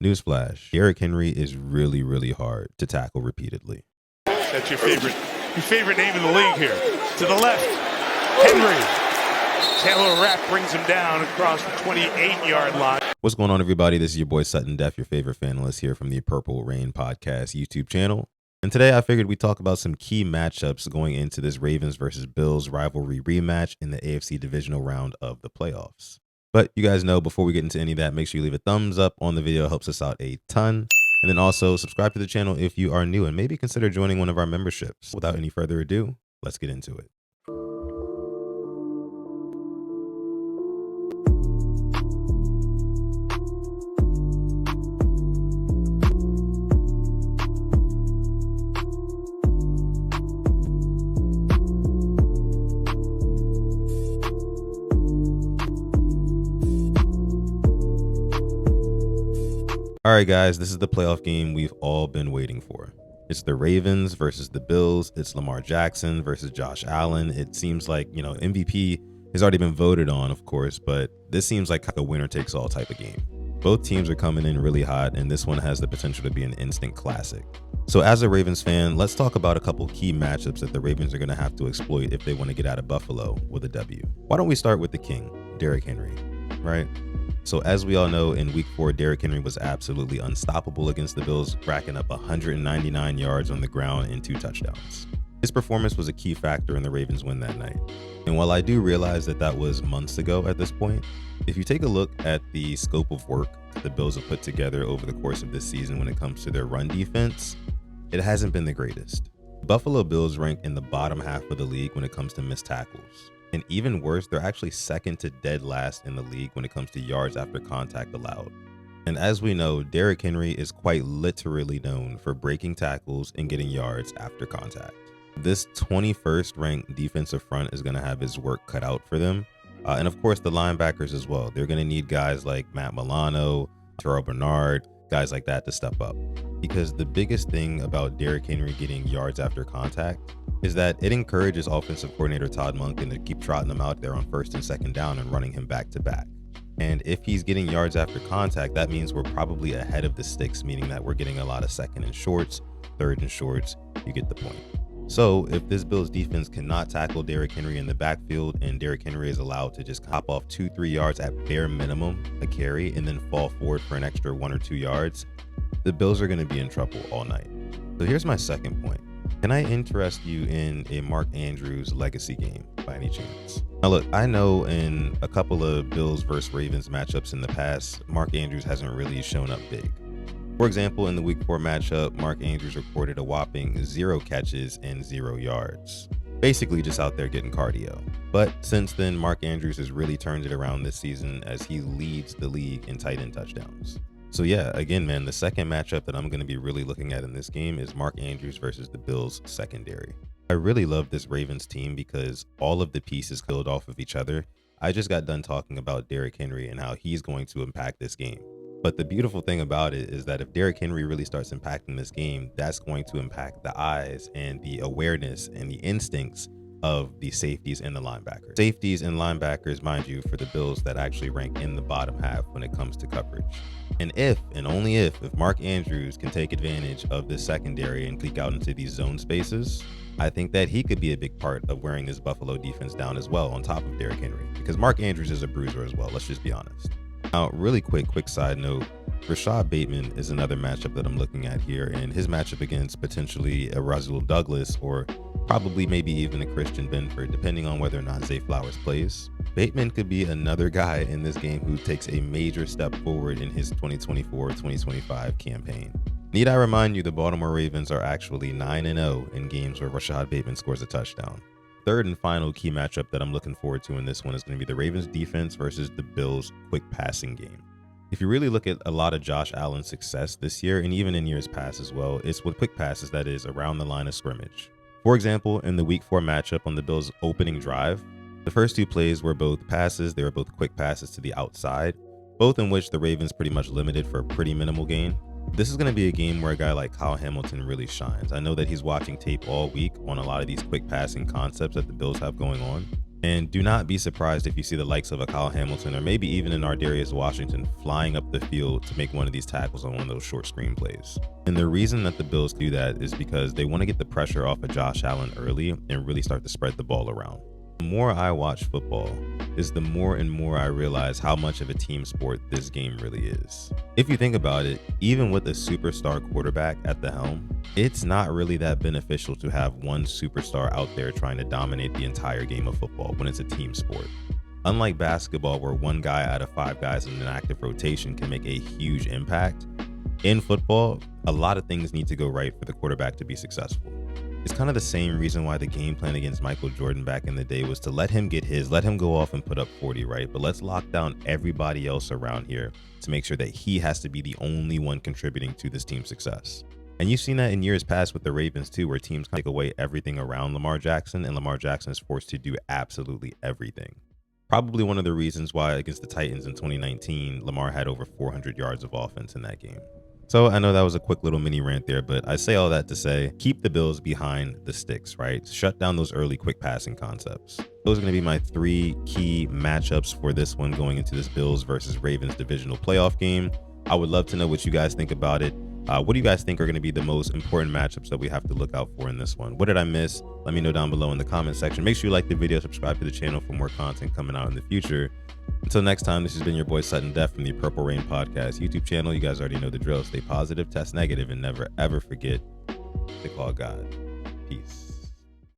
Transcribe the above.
Newsflash, Derrick Henry is really hard to tackle repeatedly. That's your favorite name in the league here. To the left, Henry. Taylor Rapp brings him down across the 28-yard line. What's going on, everybody? This is your boy Sutton Def, your favorite fanalist here from the Purple Rain Podcast YouTube channel. And today I figured we'd talk about some key matchups going into this Ravens versus Bills rivalry rematch in the AFC Divisional round of the playoffs. But you guys know, before we get into any of that, make sure you leave a thumbs up on the video. It helps us out a ton. And then also subscribe to the channel if you are new and maybe consider joining one of our memberships. Without any further ado, let's get into it. All right, guys, this is the playoff game we've all been waiting for. It's the Ravens versus the Bills. It's Lamar Jackson versus Josh Allen. It seems like, MVP has already been voted on, of course, but this seems like a winner-takes-all type of game. Both teams are coming in really hot, and this one has the potential to be an instant classic. So as a Ravens fan, let's talk about a couple key matchups that the Ravens are going to have to exploit if they want to get out of Buffalo with a W. Why don't we start with the king, Derrick Henry, right? So as we all know, in week 4, Derrick Henry was absolutely unstoppable against the Bills, racking up 199 yards on the ground and 2 touchdowns. His performance was a key factor in the Ravens' win that night. And while I do realize that that was months ago at this point, if you take a look at the scope of work the Bills have put together over the course of this season when it comes to their run defense, it hasn't been the greatest. Buffalo Bills rank in the bottom half of the league when it comes to missed tackles. And even worse, they're actually second to dead last in the league when it comes to yards after contact allowed. And as we know, Derrick Henry is quite literally known for breaking tackles and getting yards after contact. This 21st ranked defensive front is going to have his work cut out for them. And of course, the linebackers as well. They're going to need guys like Matt Milano, Terrell Bernard, guys like that to step up. Because the biggest thing about Derrick Henry getting yards after contact is that it encourages offensive coordinator Todd Monken to keep trotting him out there on 1st and 2nd down and running him back to back. And if he's getting yards after contact, that means we're probably ahead of the sticks, meaning that we're getting a lot of 2nd and shorts, 3rd and shorts. You get the point. So if this Bills defense cannot tackle Derrick Henry in the backfield and Derrick Henry is allowed to just hop off 2-3 yards at bare minimum a carry and then fall forward for an extra 1 or 2 yards, the Bills are going to be in trouble all night. So here's my second point. Can I interest you in a Mark Andrews legacy game by any chance? Now look, I know in a couple of Bills versus Ravens matchups in the past, Mark Andrews hasn't really shown up big. For example, in the week 4 matchup, Mark Andrews recorded a whopping 0 catches and 0 yards. Basically just out there getting cardio. But since then, Mark Andrews has really turned it around this season as he leads the league in tight end touchdowns. So yeah, again, man, the second matchup that I'm going to be really looking at in this game is Mark Andrews versus the Bills secondary. I really love this Ravens team because all of the pieces build off of each other. I just got done talking about Derrick Henry and how he's going to impact this game. But the beautiful thing about it is that if Derrick Henry really starts impacting this game, that's going to impact the eyes and the awareness and the instincts of the safeties and the linebackers. Safeties and linebackers, mind you, for the Bills that actually rank in the bottom half when it comes to coverage. And if, and only if Mark Andrews can take advantage of this secondary and leak out into these zone spaces, I think that he could be a big part of wearing this Buffalo defense down as well on top of Derrick Henry. Because Mark Andrews is a bruiser as well, let's just be honest. Now, really quick side note, Rashad Bateman is another matchup that I'm looking at here, and his matchup against potentially a Rasul Douglas or probably maybe even a Christian Benford, depending on whether or not Zay Flowers plays. Bateman could be another guy in this game who takes a major step forward in his 2024-2025 campaign. Need I remind you, the Baltimore Ravens are actually 9-0 in games where Rashad Bateman scores a touchdown. Third and final key matchup that I'm looking forward to in this one is going to be the Ravens defense versus the Bills quick passing game. If you really look at a lot of Josh Allen's success this year and even in years past as well, it's with quick passes, that is around the line of scrimmage. For example, in the week 4 matchup on the Bills opening drive, the first 2 plays were both passes. They were both quick passes to the outside, both in which the Ravens pretty much limited for a pretty minimal gain. This is going to be a game where a guy like Kyle Hamilton really shines. I know that he's watching tape all week on a lot of these quick passing concepts that the Bills have going on. And do not be surprised if you see the likes of a Kyle Hamilton or maybe even an Ardarius Washington flying up the field to make one of these tackles on one of those short screen plays. And the reason that the Bills do that is because they want to get the pressure off of Josh Allen early and really start to spread the ball around. The more I watch football is the more and more I realize how much of a team sport this game really is. If you think about it, even with a superstar quarterback at the helm, it's not really that beneficial to have one superstar out there trying to dominate the entire game of football when it's a team sport. Unlike basketball, where one guy out of 5 guys in an active rotation can make a huge impact, in football, a lot of things need to go right for the quarterback to be successful. It's kind of the same reason why the game plan against Michael Jordan back in the day was to let him get his, let him go off and put up 40, right? But let's lock down everybody else around here to make sure that he has to be the only one contributing to this team's success. And you've seen that in years past with the Ravens too, where teams take away everything around Lamar Jackson and Lamar Jackson is forced to do absolutely everything. Probably one of the reasons why against the Titans in 2019, Lamar had over 400 yards of offense in that game. So I know that was a quick little mini rant there, but I say all that to say, keep the Bills behind the sticks, right? Shut down those early quick passing concepts. Those are going to be my 3 key matchups for this one going into this Bills versus Ravens divisional playoff game. I would love to know what you guys think about it. What do you guys think are going to be the most important matchups that we have to look out for in this one? What did I miss? Let me know down below in the comment section. Make sure you like the video, subscribe to the channel for more content coming out in the future. Until next time, this has been your boy Sutton Def from the Purple Rain Podcast YouTube channel. You guys already know the drill. Stay positive, test negative, and never ever forget to call God. Peace.